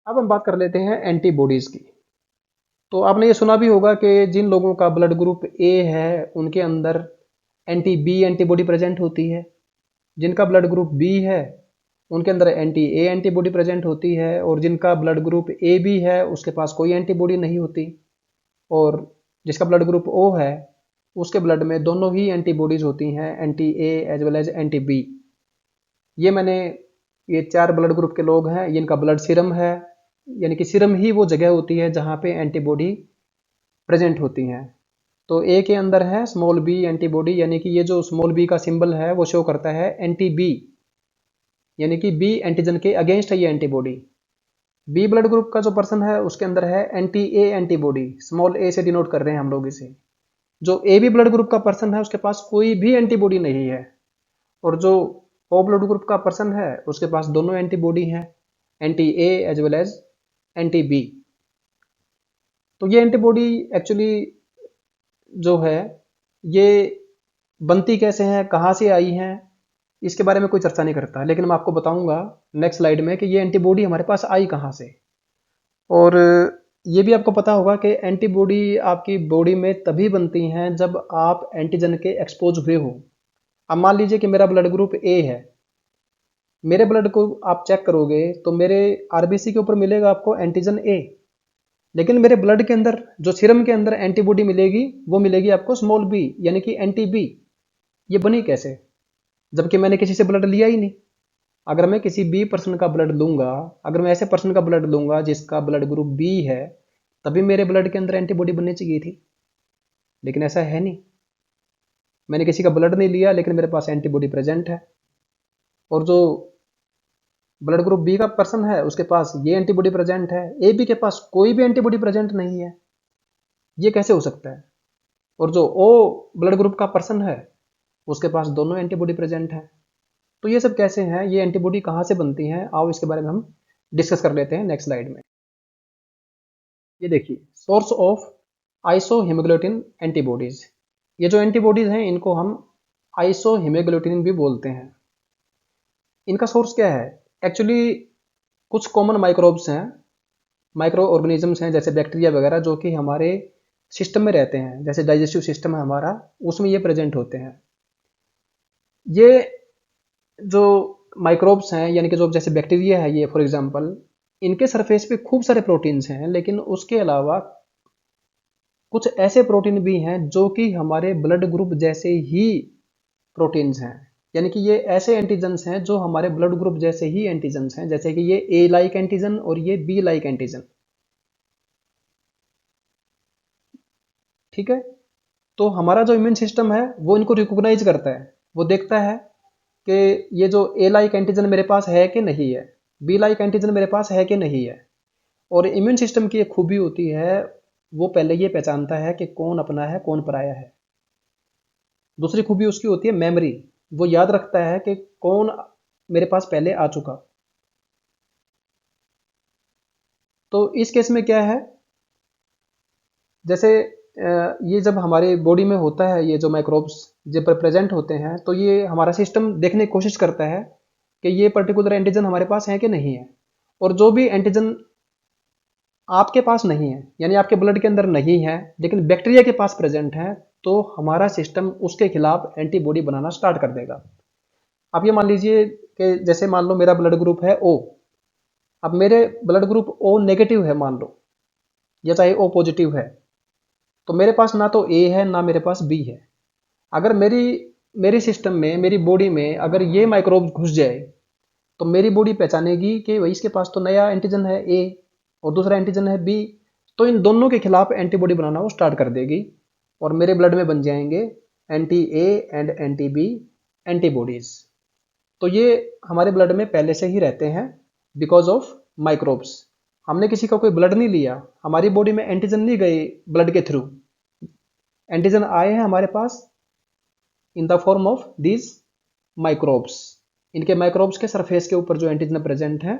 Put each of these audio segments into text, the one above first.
अब हम बात कर लेते हैं एंटीबॉडीज की। तो आपने ये सुना भी होगा कि जिन लोगों का ब्लड ग्रुप ए है उनके अंदर एंटी बी एंटीबॉडी प्रेजेंट होती है। जिनका ब्लड ग्रुप बी है उनके अंदर एंटी ए एंटीबॉडी प्रेजेंट होती है, और जिनका ब्लड ग्रुप ए बी है उसके पास कोई एंटीबॉडी नहीं होती। और जिसका ब्लड ग्रुप ओ है उसके ब्लड में दोनों ही एंटीबॉडीज होती हैं, anti A as well as anti B. ये मैंने ये चार ब्लड ग्रुप के लोग हैं, इनका ब्लड सीरम है, यानी कि सीरम ही वो जगह होती है जहाँ पे एंटीबॉडी प्रेजेंट होती हैं। तो ए के अंदर है स्मॉल बी एंटीबॉडी, यानी कि ये जो स्मॉल बी का सिंबल है वो शो करता है एंटी बी, यानी कि बी एंटीजन के अगेंस्ट है ये एंटीबॉडी। बी ब्लड ग्रुप का जो पर्सन है उसके अंदर है एंटी ए एंटीबॉडी, स्मॉल ए से डिनोट कर रहे हैं हम लोग इसे। जो ए बी ब्लड ग्रुप का पर्सन है उसके पास कोई भी एंटीबॉडी नहीं है, और जो ओ ब्लड ग्रुप का पर्सन है उसके पास दोनों एंटीबॉडी हैं, anti A as well as anti B. तो ये एंटीबॉडी एक्चुअली जो है ये बनती कैसे हैं, कहाँ से आई हैं, इसके बारे में कोई चर्चा नहीं करता, लेकिन मैं आपको बताऊंगा नेक्स्ट स्लाइड में कि ये एंटीबॉडी हमारे पास आई कहाँ से। और ये भी आपको पता होगा कि एंटीबॉडी आपकी बॉडी में तभी बनती हैं जब आप एंटीजन के एक्सपोज हुए हो। अब मान लीजिए कि मेरा ब्लड ग्रुप ए है, मेरे ब्लड को आप चेक करोगे तो मेरे आरबीसी के ऊपर मिलेगा आपको एंटीजन ए, लेकिन मेरे ब्लड के अंदर जो सीरम के अंदर एंटीबॉडी मिलेगी वो मिलेगी आपको स्मॉल बी, यानी कि एंटी बी। ये बनी कैसे, जबकि मैंने किसी से ब्लड लिया ही नहीं। अगर मैं किसी बी पर्सन का ब्लड लूंगा, अगर मैं ऐसे पर्सन का ब्लड लूंगा जिसका ब्लड ग्रुप बी है, तभी मेरे ब्लड के अंदर एंटीबॉडी बननी चाहिए थी, लेकिन ऐसा है नहीं। मैंने किसी का ब्लड नहीं लिया लेकिन मेरे पास एंटीबॉडी प्रेजेंट है, और जो ब्लड ग्रुप बी का पर्सन है उसके पास ये एंटीबॉडी प्रेजेंट है, ए बी के पास कोई भी एंटीबॉडी प्रेजेंट नहीं है। ये कैसे हो सकता है? और जो ओ ब्लड ग्रुप का पर्सन है उसके पास दोनों एंटीबॉडी प्रेजेंट है। तो ये सब कैसे हैं, ये एंटीबॉडी कहाँ से बनती हैं, आओ इसके बारे में हम डिस्कस कर लेते हैं नेक्स्ट स्लाइड में। ये देखिए source of iso haemoglobin antibodies. ये जो एंटीबॉडीज हैं इनको हम आइसो हीमोग्लोबिन भी बोलते हैं। इनका सोर्स क्या है? एक्चुअली कुछ कॉमन माइक्रोब्स हैं, माइक्रो ऑर्गेनिजम्स हैं जैसे बैक्टीरिया वगैरह, जो कि हमारे सिस्टम में रहते हैं, जैसे डाइजेस्टिव सिस्टम है हमारा, उसमें ये प्रेजेंट होते हैं। ये जो माइक्रोब्स हैं, यानी कि जो जैसे बैक्टीरिया है ये फॉर एग्जांपल, इनके सरफेस पे खूब सारे प्रोटीन्स हैं, लेकिन उसके अलावा कुछ ऐसे प्रोटीन भी हैं जो कि हमारे ब्लड ग्रुप जैसे ही प्रोटीन्स हैं। यानी कि ये ऐसे एंटीजन्स हैं जो हमारे ब्लड ग्रुप जैसे ही एंटीजन्स हैं, जैसे कि ये ए लाइक एंटीजन और ये बी लाइक एंटीजन। ठीक है। तो हमारा जो इम्यून सिस्टम है वो इनको रिकॉग्नाइज करता है, वो देखता है कि ये जो ए लाइक एंटीजन मेरे पास है कि नहीं है, बी लाइक एंटीजन मेरे पास है कि नहीं है। और इम्यून सिस्टम की एक खूबी होती है, वो पहले ये पहचानता है कि कौन अपना है कौन पराया है। दूसरी खूबी उसकी होती है मेमोरी, वो याद रखता है कि कौन मेरे पास पहले आ चुका। तो इस केस में क्या है, जैसे ये जब हमारे बॉडी में होता है, ये जो माइक्रोब्स जब प्रेजेंट होते हैं, तो ये हमारा सिस्टम देखने की कोशिश करता है कि ये पर्टिकुलर एंटीजन हमारे पास है कि नहीं है। और जो भी एंटीजन आपके पास नहीं है, यानी आपके ब्लड के अंदर नहीं है, लेकिन बैक्टीरिया के पास प्रेजेंट है, तो हमारा सिस्टम उसके खिलाफ एंटीबॉडी बनाना स्टार्ट कर देगा। आप ये मान लीजिए कि जैसे मान लो मेरा ब्लड ग्रुप है ओ, अब मेरे ब्लड ग्रुप ओ नेगेटिव है मान लो, या चाहे ओ पॉजिटिव है, तो मेरे पास ना तो ए है ना मेरे पास बी है। अगर मेरी मेरी सिस्टम में, मेरी बॉडी में अगर ये माइक्रोब घुस जाए, तो मेरी बॉडी पहचानेगी कि भाई इसके पास तो नया एंटीजन है ए और दूसरा एंटीजन है बी, तो इन दोनों के खिलाफ एंटीबॉडी बनाना वो स्टार्ट कर देगी, और मेरे ब्लड में बन जाएंगे anti A and anti B antibodies. तो ये हमारे ब्लड में पहले से ही रहते हैं बिकॉज ऑफ माइक्रोब्स। हमने किसी का कोई ब्लड नहीं लिया, हमारी बॉडी में एंटीजन नहीं गए ब्लड के थ्रू, एंटीजन आए हैं हमारे पास in the form of these microbes. इनके माइक्रोब्स के सरफेस के ऊपर जो एंटीजन प्रेजेंट है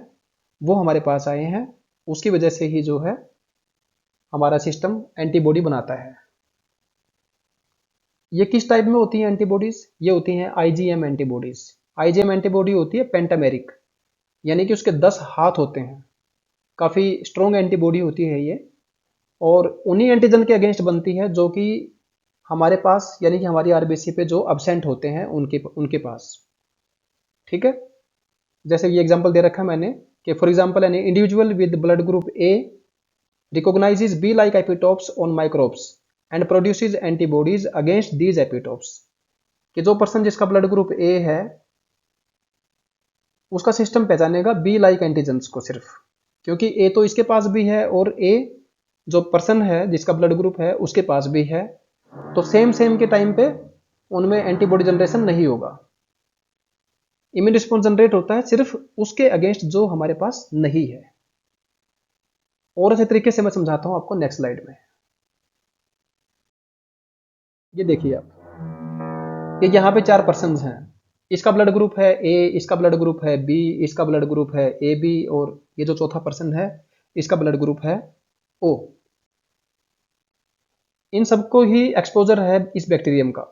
वो हमारे पास आए हैं, उसकी वजह से ही जो है हमारा सिस्टम एंटीबॉडी बनाता है। ये किस टाइप में होती हैं एंटीबॉडीज? ये होती हैं आईजीएम एंटीबॉडीज। आईजीएम एंटीबॉडी होती है पेंटामेरिक, यानी कि उसके 10 हाथ होते हैं। काफ़ी स्ट्रॉन्ग एंटीबॉडी होती है ये, और उन्हीं एंटीजन के अगेंस्ट बनती है जो कि हमारे पास यानी कि हमारी आरबीसी पे जो अब्सेंट होते हैं उनके उनके पास। ठीक है, जैसे ये एग्जांपल दे रखा है मैंने कि for example an individual with blood group A recognises be like epitopes on microbes and produces antibodies against these epitopes. कि जो पर्सन जिसका ब्लड ग्रुप ए है उसका सिस्टम पहचानेगा बी लाइक एंटीजेंस को सिर्फ, क्योंकि ए तो इसके पास भी है और ए जो पर्सन है जिसका ब्लड ग्रुप है उसके पास भी है, तो सेम सेम के टाइम पे उनमें एंटीबॉडी जनरेशन नहीं होगा। इम्यून रिस्पॉन्स जनरेट होता है सिर्फ उसके अगेंस्ट जो हमारे पास नहीं है। और अच्छे तरीके से मैं समझाता हूं आपको नेक्स्ट स्लाइड में। ये देखिए आप, ये यहाँ पे 4 पर्सन हैं। इसका ब्लड ग्रुप है ए, इसका ब्लड ग्रुप है बी, इसका ब्लड ग्रुप है ए बी, और ये जो चौथा पर्सन है इसका ब्लड ग्रुप है ओ। इन सबको ही एक्सपोजर है इस बैक्टीरियम का,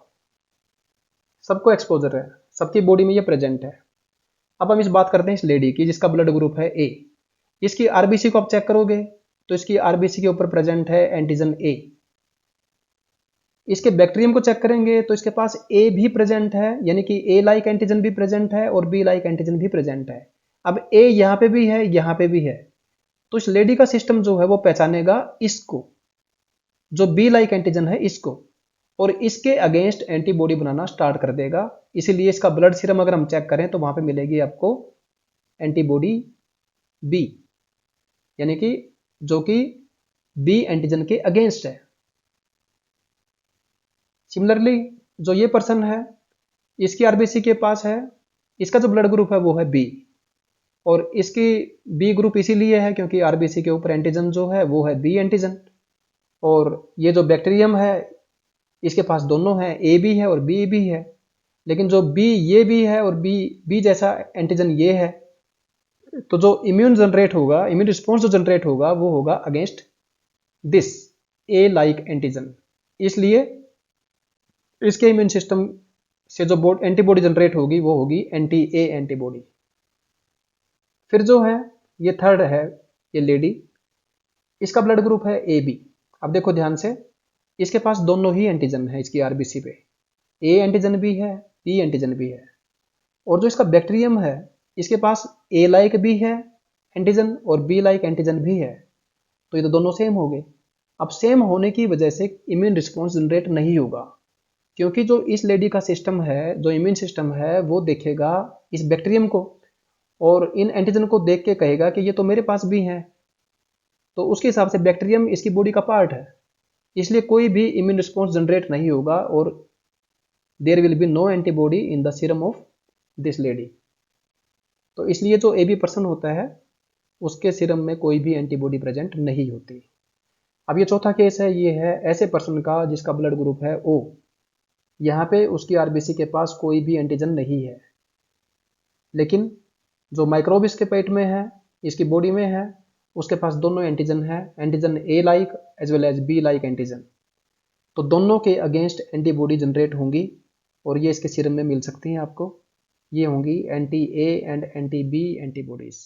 सबको एक्सपोजर है, सबकी बॉडी में ये प्रेजेंट है। अब हम इस बात करते हैं इस लेडी की जिसका ब्लड ग्रुप है ए। इसकी आरबीसी को आप चेक करोगे तो इसकी आरबीसी के ऊपर प्रेजेंट है एंटीजन ए। इसके बैक्टीरियम को चेक करेंगे तो इसके पास ए भी प्रेजेंट है, यानी कि ए लाइक एंटीजन भी प्रेजेंट है और बी लाइक एंटीजन भी प्रेजेंट है। अब ए यहां पे भी है, यहां पे भी है, तो इस लेडी का सिस्टम जो है वो पहचानेगा इसको, जो बी लाइक एंटीजन है इसको, और इसके अगेंस्ट एंटीबॉडी बनाना स्टार्ट कर देगा। इसीलिए इसका ब्लड सीरम अगर हम चेक करें तो वहां पे मिलेगी आपको एंटीबॉडी बी, यानी कि जो कि बी एंटीजन के अगेंस्ट है। सिमिलरली जो ये पर्सन है इसकी आरबीसी के पास है, इसका जो ब्लड ग्रुप है वो है बी, और इसकी बी ग्रुप इसीलिए है क्योंकि आरबीसी के ऊपर एंटीजन जो है वो है बी एंटीजन। और ये जो बैक्टीरियम है इसके पास दोनों है, ए भी है और बी भी है, लेकिन जो बी ये भी है और बी बी जैसा एंटीजन ये है, तो जो इम्यून जनरेट होगा, इम्यून रिस्पॉन्स जो जनरेट होगा वो होगा against this A like antigen. इसलिए इसके इम्यून सिस्टम से जो एंटीबॉडी जनरेट होगी वो होगी एंटी ए एंटीबॉडी। फिर जो है ये थर्ड है, ये लेडी, इसका ब्लड ग्रुप है ए बी। अब देखो ध्यान से, इसके पास दोनों ही एंटीजन है इसकी आरबीसी पे, ए एंटीजन भी है बी एंटीजन भी है। और जो इसका बैक्टीरियम है इसके पास ए लाइक भी है एंटीजन और बी लाइक एंटीजन भी है, तो ये तो दोनों सेम हो गए। अब सेम होने की वजह से इम्यून रिस्पॉन्स जनरेट नहीं होगा, क्योंकि जो इस लेडी का सिस्टम है, जो इम्यून सिस्टम है, वो देखेगा इस बैक्टीरियम को और इन एंटीजन को देख के कहेगा कि ये तो मेरे पास भी है, तो उसके हिसाब से बैक्टीरियम इसकी बॉडी का पार्ट है, इसलिए कोई भी इम्यून रिस्पॉन्स जनरेट नहीं होगा और there will be no antibody in the serum of this lady. तो इसलिए जो ए बी पर्सन होता है उसके सीरम में कोई भी एंटीबॉडी प्रेजेंट नहीं होती। अब ये चौथा केस है, ये है ऐसे पर्सन का जिसका ब्लड ग्रुप है ओ। यहाँ पे उसकी आरबीसी के पास कोई भी एंटीजन नहीं है, लेकिन जो माइक्रोब इसके पेट में है, इसकी बॉडी में है, उसके पास दोनों एंटीजन है, antigen A like as well as B like antigen. तो दोनों के अगेंस्ट एंटीबॉडी जनरेट होंगी और ये इसके सीरम में मिल सकती हैं आपको। ये होंगी anti A and anti B antibodies.